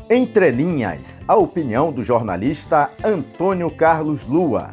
Entre linhas, a opinião do jornalista Antônio Carlos Lua.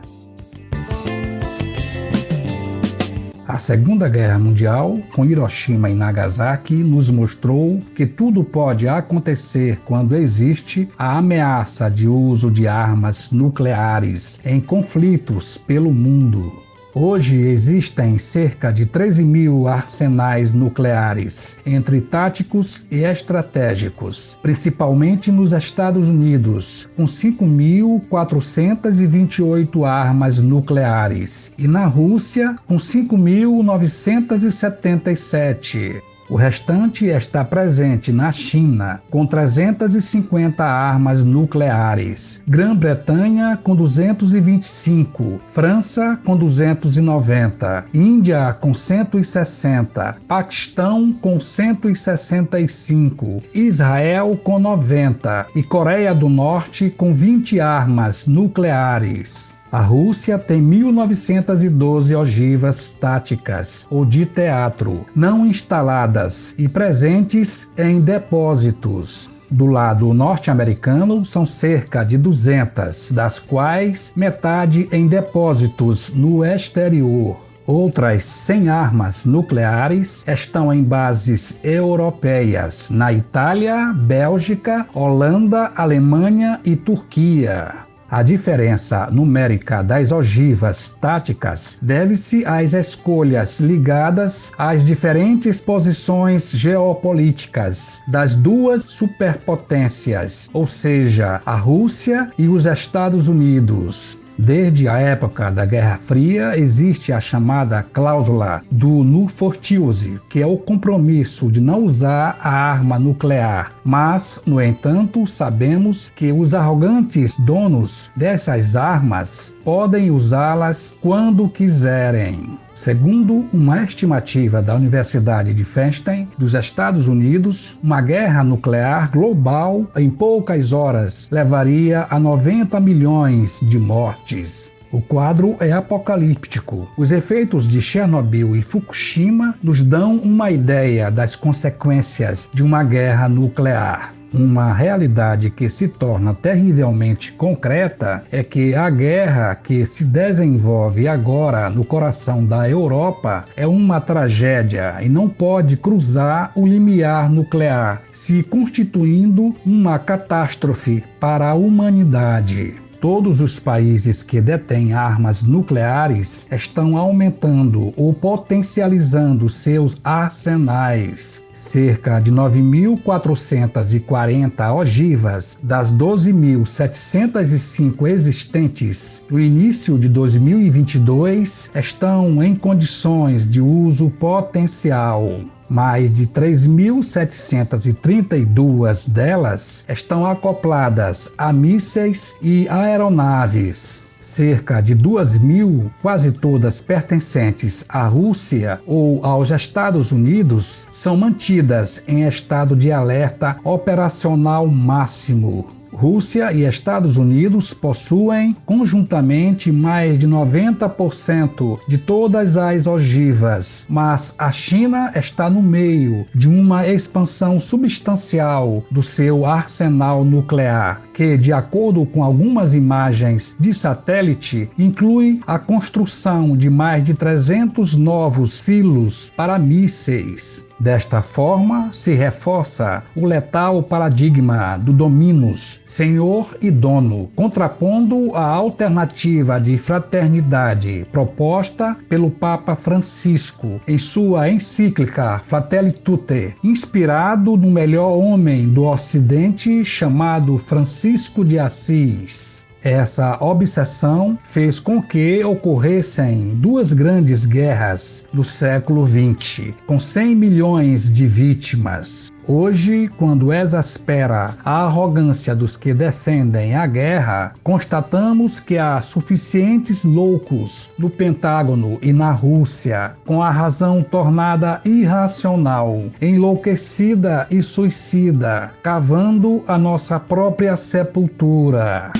A Segunda Guerra Mundial, com Hiroshima e Nagasaki, nos mostrou que tudo pode acontecer quando existe a ameaça de uso de armas nucleares em conflitos pelo mundo. Hoje existem cerca de 13.000 arsenais nucleares, entre táticos e estratégicos, principalmente nos Estados Unidos, com 5.428 armas nucleares, e na Rússia, com 5.977. O restante está presente na China, com 350 armas nucleares, Grã-Bretanha com 225, França com 290, Índia com 160, Paquistão com 165, Israel com 90 e Coreia do Norte com 20 armas nucleares. A Rússia tem 1.912 ogivas táticas ou de teatro, não instaladas e presentes em depósitos. Do lado norte-americano, são cerca de 200, das quais metade em depósitos no exterior. Outras 100 armas nucleares estão em bases europeias, na Itália, Bélgica, Holanda, Alemanha e Turquia. A diferença numérica das ogivas táticas deve-se às escolhas ligadas às diferentes posições geopolíticas das duas superpotências, ou seja, a Rússia e os Estados Unidos. Desde a época da Guerra Fria, existe a chamada cláusula do non fortius, que é o compromisso de não usar a arma nuclear. Mas, no entanto, sabemos que os arrogantes donos dessas armas podem usá-las quando quiserem. Segundo uma estimativa da Universidade de Feinstein, dos Estados Unidos, uma guerra nuclear global em poucas horas levaria a 90 milhões de mortes. O quadro é apocalíptico. Os efeitos de Chernobyl e Fukushima nos dão uma ideia das consequências de uma guerra nuclear. Uma realidade que se torna terrivelmente concreta é que a guerra que se desenvolve agora no coração da Europa é uma tragédia e não pode cruzar o limiar nuclear, se constituindo uma catástrofe para a humanidade. Todos os países que detêm armas nucleares estão aumentando ou potencializando seus arsenais. Cerca de 9.440 ogivas das 12.705 existentes no início de 2022 estão em condições de uso potencial. Mais de 3.732 delas estão acopladas a mísseis e aeronaves. Cerca de 2.000, quase todas pertencentes à Rússia ou aos Estados Unidos, são mantidas em estado de alerta operacional máximo. Rússia e Estados Unidos possuem conjuntamente mais de 90% de todas as ogivas, mas a China está no meio de uma expansão substancial do seu arsenal nuclear, que, de acordo com algumas imagens de satélite, inclui a construção de mais de 300 novos silos para mísseis. Desta forma, se reforça o letal paradigma do dominus, senhor e dono, contrapondo a alternativa de fraternidade proposta pelo Papa Francisco em sua encíclica Fratelli Tutti, inspirado no melhor homem do Ocidente chamado Francisco de Assis. Essa obsessão fez com que ocorressem duas grandes guerras do século XX, com 100 milhões de vítimas. Hoje, quando exaspera a arrogância dos que defendem a guerra, constatamos que há suficientes loucos no Pentágono e na Rússia, com a razão tornada irracional, enlouquecida e suicida, cavando a nossa própria sepultura.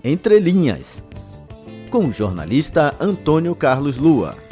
Entre linhas, com o jornalista Antônio Carlos Lua.